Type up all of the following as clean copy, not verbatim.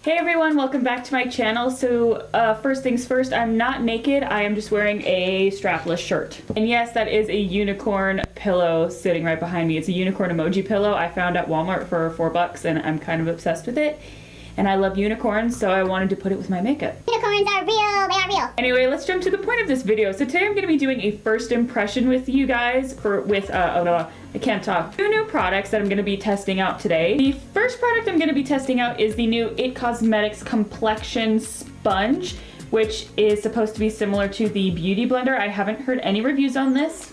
Hey everyone, welcome back to my channel. So first things first, I'm not naked. I am just wearing a strapless shirt. And yes, that is a unicorn pillow sitting right behind me. It's a unicorn emoji pillow I found at Walmart for $4 and I'm kind of obsessed with it. And I love unicorns, so I wanted to put it with my makeup. Unicorns are real, they are real. Anyway, let's jump to the point of this video. So today I'm going to be doing a first impression with you guys I can't talk. 2 new products that I'm going to be testing out today. The first product I'm going to be testing out is the new It Cosmetics Complexion Sponge, which is supposed to be similar to the Beauty Blender. I haven't heard any reviews on this,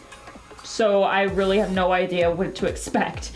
so I really have no idea what to expect.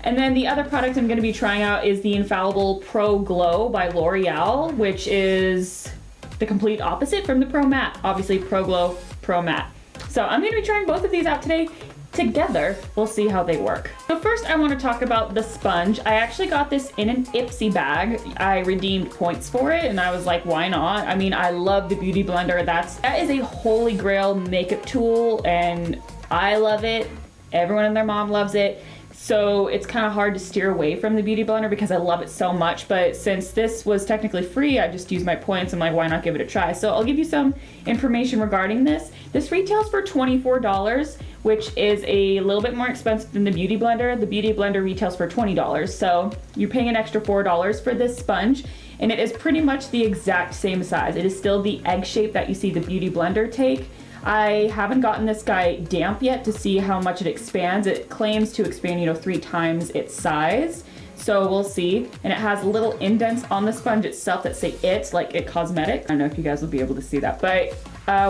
And then the other product I'm going to be trying out is the Infallible Pro Glow by L'Oreal, which is the complete opposite from the Pro Matte. Obviously, Pro Glow, Pro Matte. So I'm going to be trying both of these out today. Together, we'll see how they work. So first I want to talk about the sponge. I actually got this in an Ipsy bag. I redeemed points for it and I was like, why not? I mean, I love the Beauty Blender. That is a holy grail makeup tool and I love it. Everyone and their mom loves it. So it's kind of hard to steer away from the Beauty Blender because I love it so much. But since this was technically free, I just used my points. I'm like, why not give it a try? So I'll give you some information regarding this. This retails for $24, which is a little bit more expensive than the Beauty Blender. The Beauty Blender retails for $20. So you're paying an extra $4 for this sponge. And it is pretty much the exact same size. It is still the egg shape that you see the Beauty Blender take. I haven't gotten this guy damp yet to see how much it expands. It claims to expand, 3 times its size. So we'll see. And it has little indents on the sponge itself that say It, like It Cosmetics. I don't know if you guys will be able to see that. But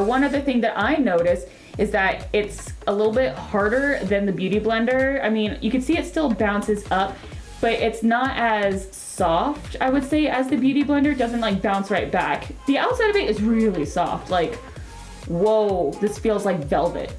one other thing that I noticed is that it's a little bit harder than the Beauty Blender. I mean, you can see it still bounces up, but it's not as soft, I would say, as the Beauty Blender. It doesn't like bounce right back. The outside of it is really soft, like, whoa, this feels like velvet.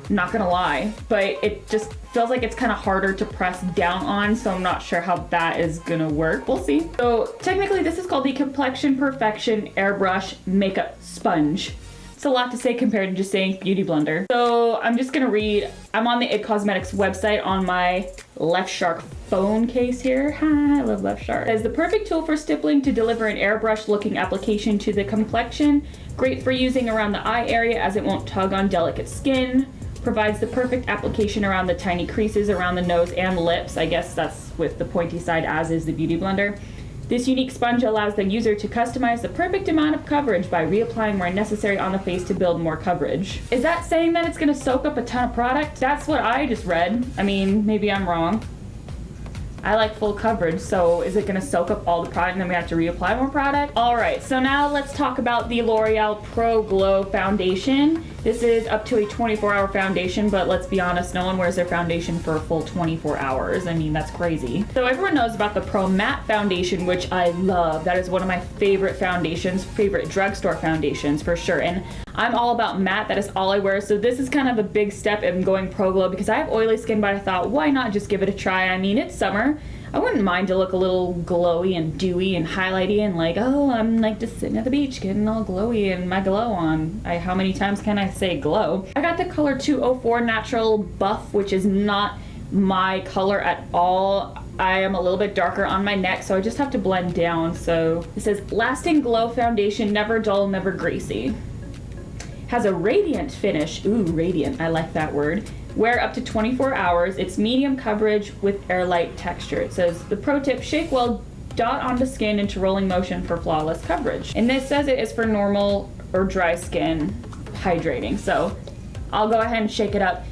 Not gonna lie, but it just feels like it's kind of harder to press down on, so I'm not sure how that is gonna work. We'll see. So technically this is called the Complexion Perfection Airbrush Makeup Sponge. It's a lot to say compared to just saying Beauty Blender. So I'm just gonna read. I'm on the It Cosmetics website on my Left Shark phone case here. Ha, I love Left Shark. It says the perfect tool for stippling to deliver an airbrush looking application to the complexion. Great for using around the eye area as it won't tug on delicate skin. Provides the perfect application around the tiny creases around the nose and lips. I guess that's with the pointy side, as is the Beauty Blender. This unique sponge allows the user to customize the perfect amount of coverage by reapplying where necessary on the face to build more coverage. Is that saying that it's gonna soak up a ton of product? That's what I just read. I mean, maybe I'm wrong. I like full coverage, so is it gonna soak up all the product and then we have to reapply more product? All right, so now let's talk about the L'Oreal Pro Glow Foundation. This is up to a 24-hour foundation, but let's be honest, no one wears their foundation for a full 24 hours. I mean, that's crazy. So everyone knows about the Pro Matte Foundation, which I love. That is one of my favorite foundations, favorite drugstore foundations for sure. And I'm all about matte, that is all I wear. So this is kind of a big step in going Pro Glow because I have oily skin, but I thought, why not just give it a try? I mean, it's summer. I wouldn't mind to look a little glowy and dewy and highlighty and like, oh, I'm like just sitting at the beach getting all glowy and my glow on. How many times can I say glow? I got the color 204 Natural Buff, which is not my color at all. I am a little bit darker on my neck, so I just have to blend down. So it says, lasting glow foundation, never dull, never greasy. Has a radiant finish. Ooh, radiant, I like that word. Wear up to 24 hours. It's medium coverage with airlight texture. It says, the pro tip, shake well, dot onto skin into rolling motion for flawless coverage. And this says it is for normal or dry skin hydrating. So I'll go ahead and shake it up.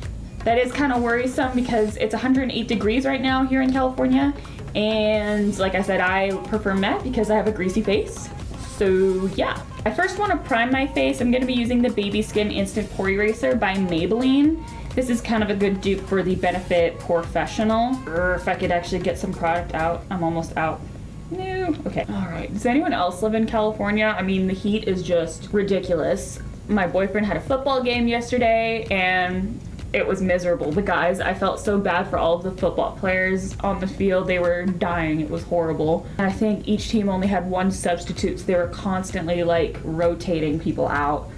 That is kind of worrisome because it's 108 degrees right now here in California. And like I said, I prefer matte because I have a greasy face. So yeah. I first want to prime my face. I'm going to be using the Baby Skin Instant Pore Eraser by Maybelline. This is kind of a good dupe for the Benefit Porefessional. If I could actually get some product out. I'm almost out. No. Okay. All right. Does anyone else live in California? I mean, the heat is just ridiculous. My boyfriend had a football game yesterday and it was miserable. The guys, I felt so bad for all of the football players on the field. They were dying. It was horrible. And I think each team only had 1 substitute, so they were constantly like rotating people out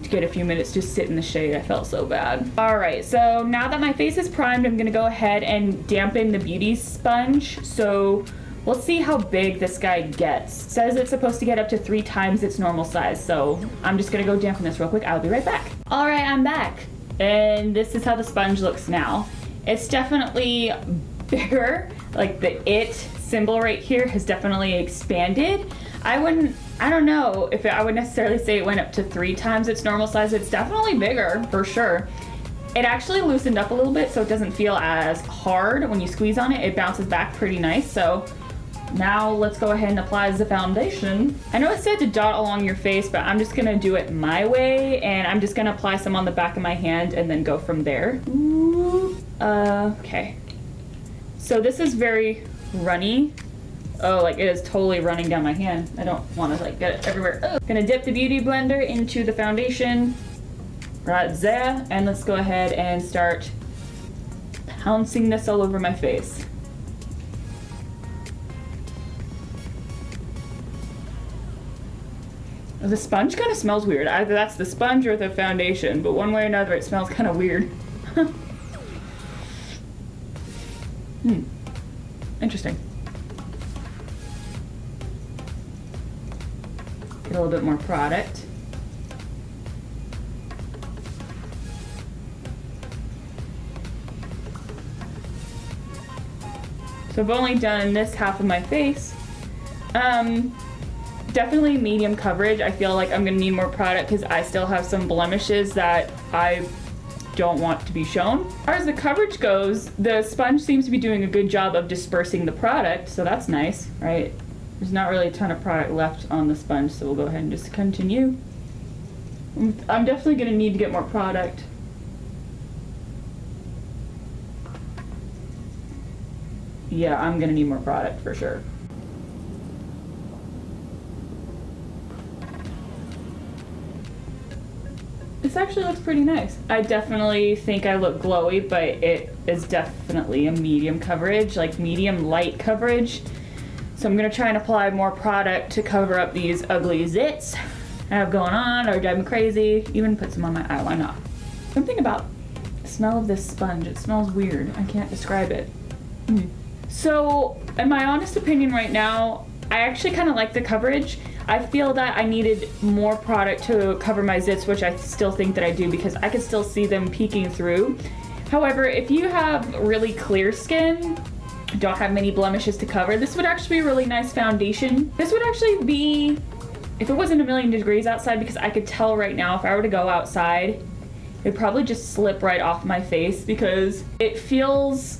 to get a few minutes to sit in the shade. I felt so bad. All right, so now that my face is primed, I'm gonna go ahead and dampen the beauty sponge. So We'll see how big this guy gets. It says it's supposed to get up to 3 times its normal size, so I'm just gonna go dampen this real quick. I'll be right back. All right, I'm back. And this is how the sponge looks now. It's definitely bigger. Like the it symbol right here has definitely expanded. I don't know if I would necessarily say it went up to 3 times its normal size. It's definitely bigger for sure. It actually loosened up a little bit so it doesn't feel as hard when you squeeze on it. It bounces back pretty nice. So now let's go ahead and apply the foundation. I know it said to dot along your face, but I'm just gonna do it my way, and I'm just gonna apply some on the back of my hand and then go from there. Okay. So this is very runny. Oh, like it is totally running down my hand. I don't want to like get it everywhere. Oh. Gonna dip the beauty blender into the foundation right there, and let's go ahead and start pouncing this all over my face. The sponge kind of smells weird. Either that's the sponge or the foundation, but one way or another it smells kind of weird. Interesting. Get a little bit more product. So I've only done this half of my face. Definitely medium coverage. I feel like I'm gonna need more product because I still have some blemishes that I don't want to be shown. As far as the coverage goes, the sponge seems to be doing a good job of dispersing the product, so that's nice, right? There's not really a ton of product left on the sponge, so we'll go ahead and just continue. I'm definitely gonna need to get more product. Yeah, I'm gonna need more product for sure. This actually looks pretty nice. I definitely think I look glowy, but it is definitely a medium coverage, like medium light coverage. So I'm gonna try and apply more product to cover up these ugly zits I have going on or drive me crazy. Even put some on my eye, why not? Something about the smell of this sponge, it smells weird. I can't describe it. So, in my honest opinion right now, I actually kind of like the coverage. I feel that I needed more product to cover my zits, which I still think that I do because I can still see them peeking through. However, if you have really clear skin, don't have many blemishes to cover, this would actually be a really nice foundation. This would actually be, if it wasn't 1,000,000 degrees outside, because I could tell right now if I were to go outside, it'd probably just slip right off my face because it feels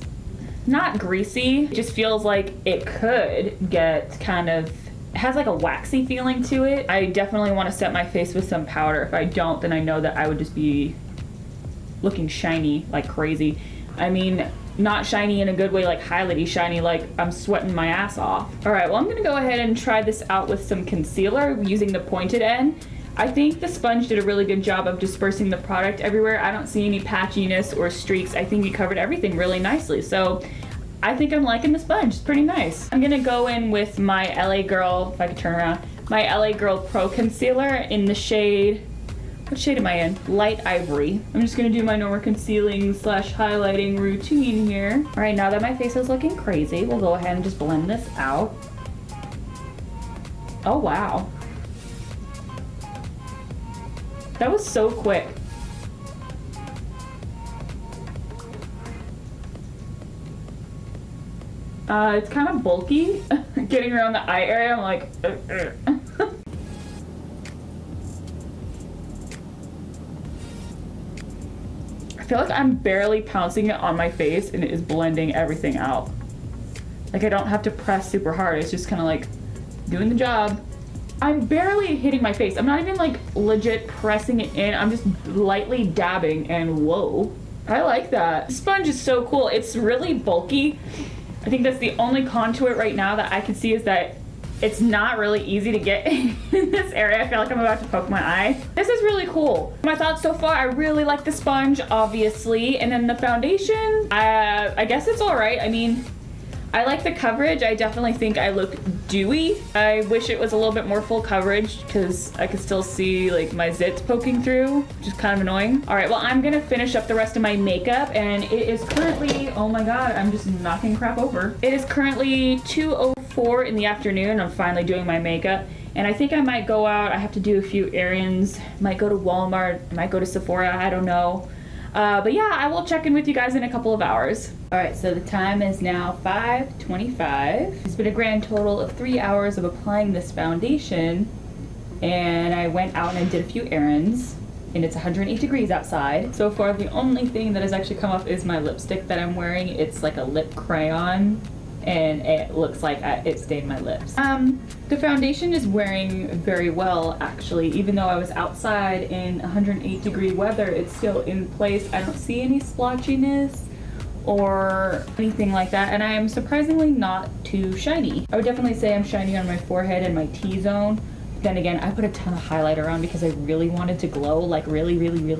not greasy. It just feels like it could get kind of, it has like a waxy feeling to it. I definitely want to set my face with some powder. If I don't, then I know that I would just be looking shiny like crazy. I mean, not shiny in a good way, like highlighty shiny, like I'm sweating my ass off. All right, well, I'm gonna go ahead and try this out with some concealer using the pointed end. I think the sponge did a really good job of dispersing the product everywhere. I don't see any patchiness or streaks. I think it covered everything really nicely. So I think I'm liking the sponge. It's pretty nice. I'm gonna go in with my LA Girl, if I could turn around, my LA Girl Pro Concealer in the shade, what shade am I in? Light Ivory. I'm just gonna do my normal concealing slash highlighting routine here. All right, now that my face is looking crazy, we'll go ahead and just blend this out. Oh, wow. That was so quick. It's kind of bulky. Getting around the eye area, I'm like, I feel like I'm barely pouncing it on my face and it is blending everything out. Like I don't have to press super hard. It's just kind of like doing the job. I'm barely hitting my face. I'm not even like legit pressing it in. I'm just lightly dabbing and whoa. I like that. The sponge is so cool. It's really bulky. I think that's the only con to it right now that I can see is that it's not really easy to get in this area. I feel like I'm about to poke my eye. This is really cool. My thoughts so far, I really like the sponge, obviously. And then the foundation, I guess it's all right. I mean, I like the coverage. I definitely think I look dewy. I wish it was a little bit more full coverage because I could still see like my zits poking through, which is kind of annoying. All right, well, I'm gonna finish up the rest of my makeup and it is currently, oh my God, I'm just knocking crap over. It is currently 2:04 4 in the afternoon. I'm finally doing my makeup, and I think I might go out. I have to do a few errands. Might go to Walmart, might go to Sephora, I don't know. But yeah, I will check in with you guys in a couple of hours. All right, so the time is now 5:25. It's been a grand total of 3 hours of applying this foundation, and I went out and I did a few errands, and it's 108 degrees outside. So far, the only thing that has actually come up is my lipstick that I'm wearing. It's like a lip crayon, and it looks like it stained my lips. The foundation is wearing very well, actually. Even though I was outside in 108 degree weather, it's still in place. I don't see any splotchiness or anything like that, and I am surprisingly not too shiny. I would definitely say I'm shiny on my forehead and my T-zone. Then again, I put a ton of highlighter on because I really wanted to glow, like really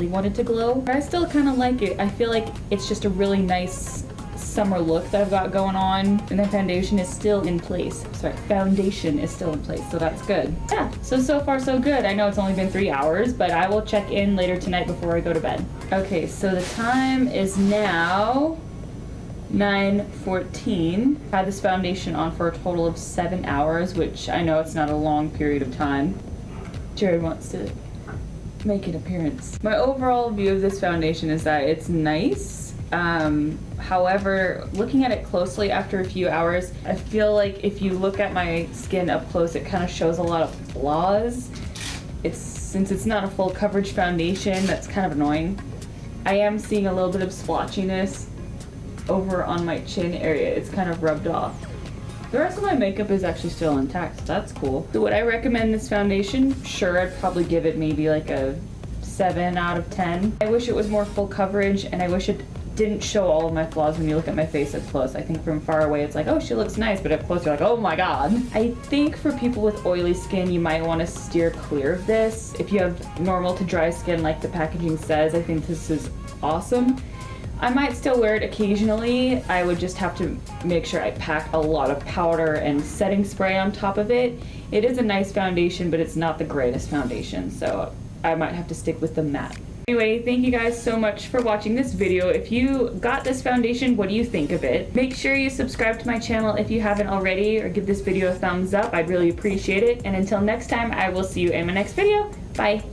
wanted to glow. But I still kind of like it. I feel like it's just a really nice summer look that I've got going on, and the foundation is still in place. Sorry, foundation is still in place, so that's good. Yeah, so far so good. I know it's only been 3 hours, but I will check in later tonight before I go to bed. Okay, so the time is now 9:14. Had this foundation on for a total of 7 hours, which I know it's not a long period of time. Jared wants to make an appearance. My overall view of this foundation is that it's nice. However, looking at it closely after a few hours, I feel like if you look at my skin up close, it kind of shows a lot of flaws. Since it's not a full coverage foundation, that's kind of annoying. I am seeing a little bit of splotchiness over on my chin area. It's kind of rubbed off. The rest of my makeup is actually still intact, so that's cool. So would I recommend this foundation? Sure, I'd probably give it maybe like a 7 out of 10. I wish it was more full coverage, and I wish it didn't show all of my flaws when you look at my face up close. I think from far away it's like, oh, she looks nice, but up close you're like, oh my god. I think for people with oily skin, you might want to steer clear of this. If you have normal to dry skin like the packaging says, I think this is awesome. I might still wear it occasionally. I would just have to make sure I pack a lot of powder and setting spray on top of it. It is a nice foundation, but it's not the greatest foundation, so I might have to stick with the matte. Anyway, thank you guys so much for watching this video. If you got this foundation, what do you think of it? Make sure you subscribe to my channel if you haven't already, or give this video a thumbs up. I'd really appreciate it. And until next time, I will see you in my next video. Bye.